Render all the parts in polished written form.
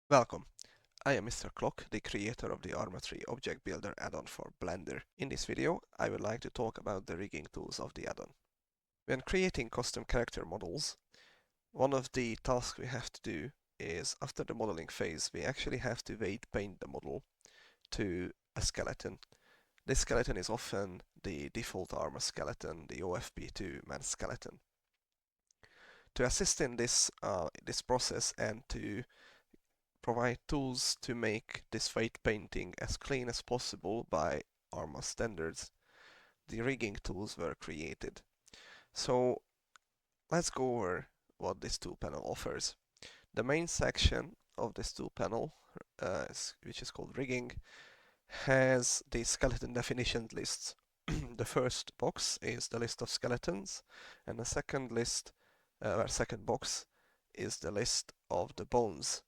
Welcome. I am Mr. Clock, the creator of the Arma 3 Object Builder add-on for Blender. In this video, I would like to talk about the rigging tools of the add-on. When creating custom character models, one of the tasks we have to do is, after the modeling phase, we actually have to weight paint the model to a skeleton. This skeleton is often the default Arma skeleton, the OFB2 man skeleton. To assist in this process and to provide tools to make this weight painting as clean as possible by Arma standards, the rigging tools were created. So let's go over what this tool panel offers. The main section of this tool panel, which is called rigging, has the skeleton definition lists. The first box is the list of skeletons, and the second box is the list of the bones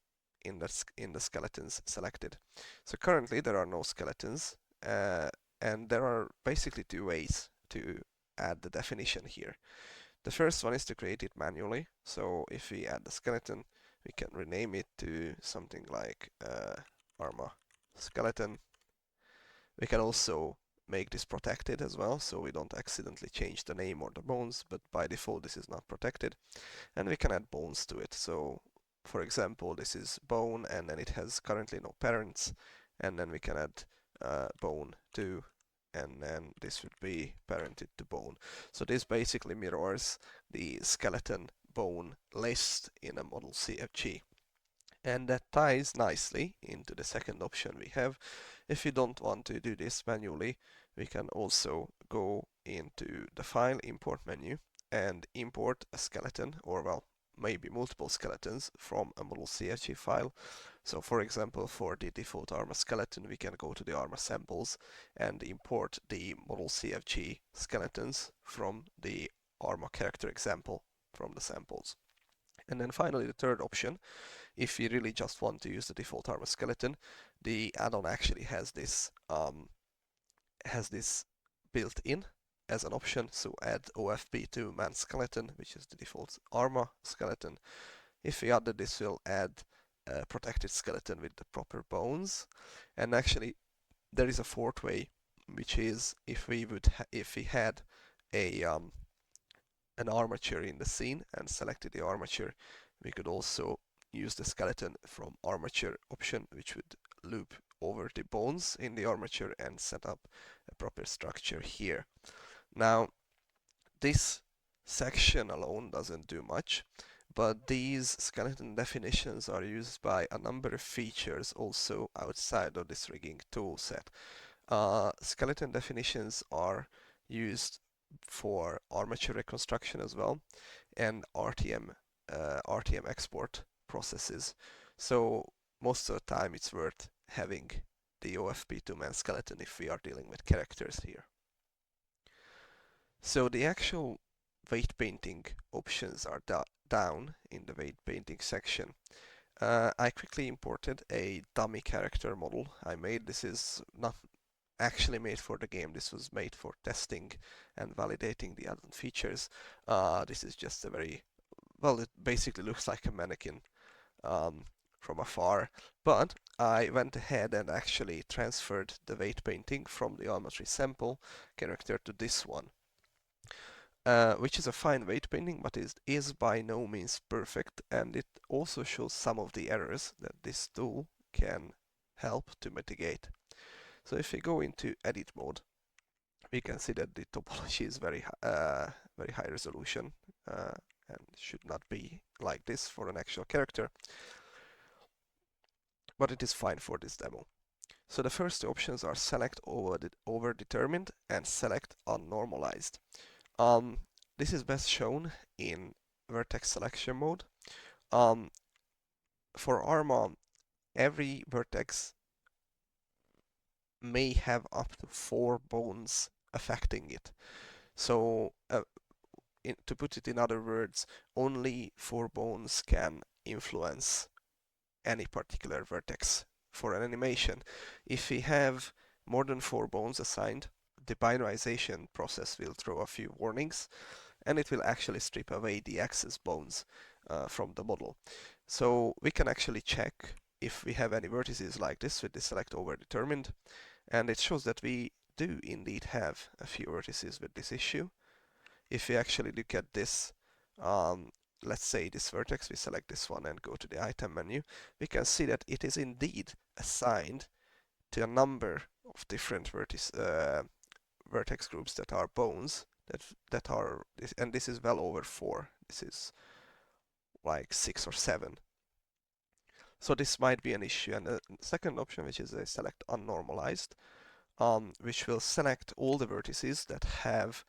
in the skeletons selected. So currently there are no skeletons, and there are basically two ways to add the definition here. The first one is to create it manually. So if we add the skeleton, we can rename it to something like Arma skeleton. We can also make this protected as well, so we don't accidentally change the name or the bones, but by default this is not protected. And we can add bones to it. So for example, this is bone, and then it has currently no parents, and then we can add bone 2, and then this would be parented to bone. So this basically mirrors the skeleton bone list in a model CFG. And that ties nicely into the second option we have. If you don't want to do this manually, we can also go into the file import menu and import a skeleton, or well, maybe multiple skeletons from a model CFG file. So for example, for the default Arma skeleton, we can go to the Arma samples and import the model CFG skeletons from the Arma character example from the samples. And then finally, the third option, if you really just want to use the default Arma skeleton, the add-on actually has this built in as an option. So add OFB2 man skeleton, which is the default Arma skeleton. If we added this, will add a protected skeleton with the proper bones. And actually, there is a fourth way, which is if we had a an armature in the scene and selected the armature, we could also use the skeleton from armature option, which would loop over the bones in the armature and set up a proper structure here. Now, this section alone doesn't do much, but these skeleton definitions are used by a number of features also outside of this rigging toolset. Skeleton definitions are used for armature reconstruction as well, and RTM export processes. So most of the time it's worth having the OFB2 man skeleton if we are dealing with characters here. So the actual weight painting options are down in the weight painting section. I quickly imported a dummy character model I made. This is not actually made for the game. This was made for testing and validating the add-on features. This is just a very, well, it basically looks like a mannequin from afar. But I went ahead and actually transferred the weight painting from the Arma 3 sample character to this one. Which is a fine weight painting, but is by no means perfect, and it also shows some of the errors that this tool can help to mitigate. So if we go into edit mode, we can see that the topology is very high resolution and should not be like this for an actual character, but it is fine for this demo. So the first two options are select over determined and select unnormalized. This is best shown in vertex selection mode. For Arma, every vertex may have up to 4 bones affecting it. So to put it in other words, only 4 bones can influence any particular vertex for an animation. If we have more than 4 bones assigned, the binarization process will throw a few warnings, and it will actually strip away the excess bones from the model. So we can actually check if we have any vertices like this with the select over determined, and it shows that we do indeed have a few vertices with this issue. If we actually look at this, let's say this vertex, we select this one and go to the item menu, we can see that it is indeed assigned to a number of different vertex groups that are bones that are, and this is well over 4. This is like 6 or 7. So this might be an issue. And the second option, which is a select unnormalized, which will select all the vertices that have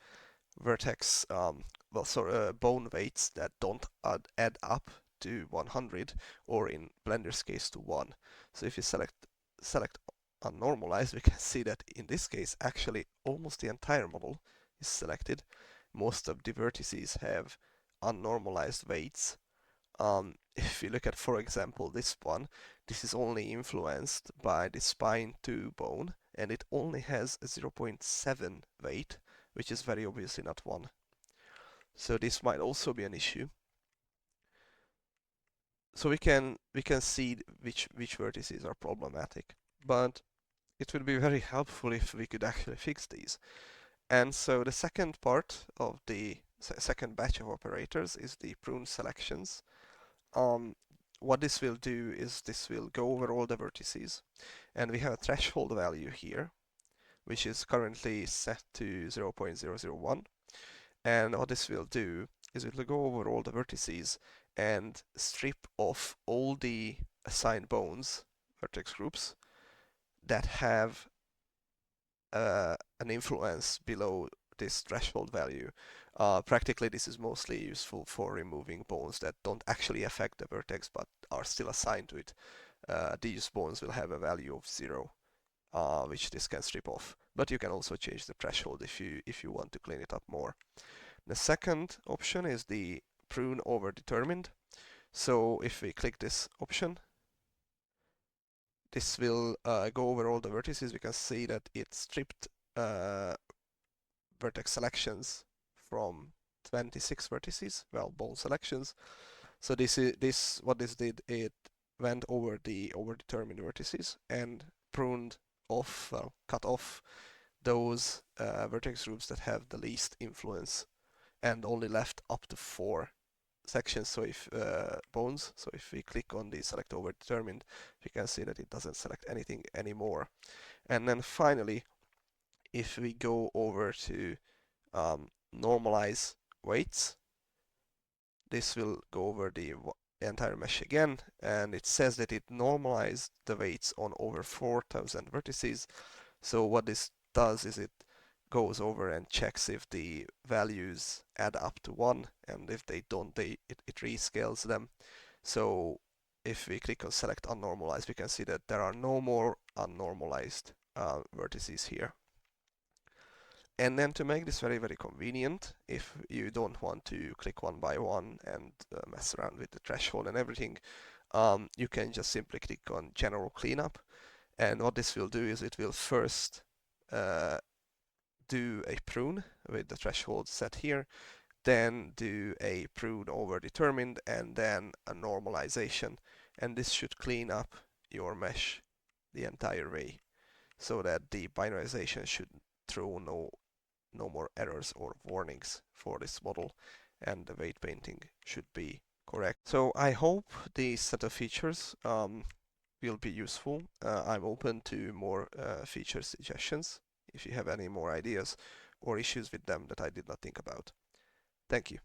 vertex, bone weights that don't add up to 100, or in Blender's case to 1. So if you select unnormalized, we can see that in this case actually almost the entire model is selected. Most of the vertices have unnormalized weights. If you look at, for example, this one, this is only influenced by the spine 2 bone, and it only has a 0.7 weight, which is very obviously not 1. So this might also be an issue. So we can see which vertices are problematic, but it would be very helpful if we could actually fix these. And so the second part of the second batch of operators is the prune selections. What this will do is this will go over all the vertices, and we have a threshold value here, which is currently set to 0.001. And what this will do is it will go over all the vertices and strip off all the assigned bones, vertex groups, that have an influence below this threshold value. Practically, this is mostly useful for removing bones that don't actually affect the vertex but are still assigned to it. These bones will have a value of 0, which this can strip off. But you can also change the threshold if you want to clean it up more. The second option is the prune over determined. So if we click this option, this will go over all the vertices. We can see that it stripped vertex selections from 26 vertices, well, bone selections. So what this did, it went over the overdetermined vertices and pruned off, well, cut off those vertex groups that have the least influence, and only left up to 4 sections. So if bones, so if we click on the select over determined, we can see that it doesn't select anything anymore. And then finally, if we go over to normalize weights, this will go over the entire mesh again, and it says that it normalized the weights on over 4,000 vertices. So what this does is it goes over and checks if the values add up to 1, and if they don't, it rescales them. So if we click on select unnormalized, we can see that there are no more unnormalized vertices here. And then to make this very, very convenient, if you don't want to click one by one and mess around with the threshold and everything, you can just simply click on general cleanup. And what this will do is it will first do a prune with the threshold set here, then do a prune over determined, and then a normalization. And this should clean up your mesh the entire way, so that the binarization should throw no more errors or warnings for this model, and the weight painting should be correct. So I hope these set of features will be useful. I'm open to more feature suggestions if you have any more ideas or issues with them that I did not think about. Thank you.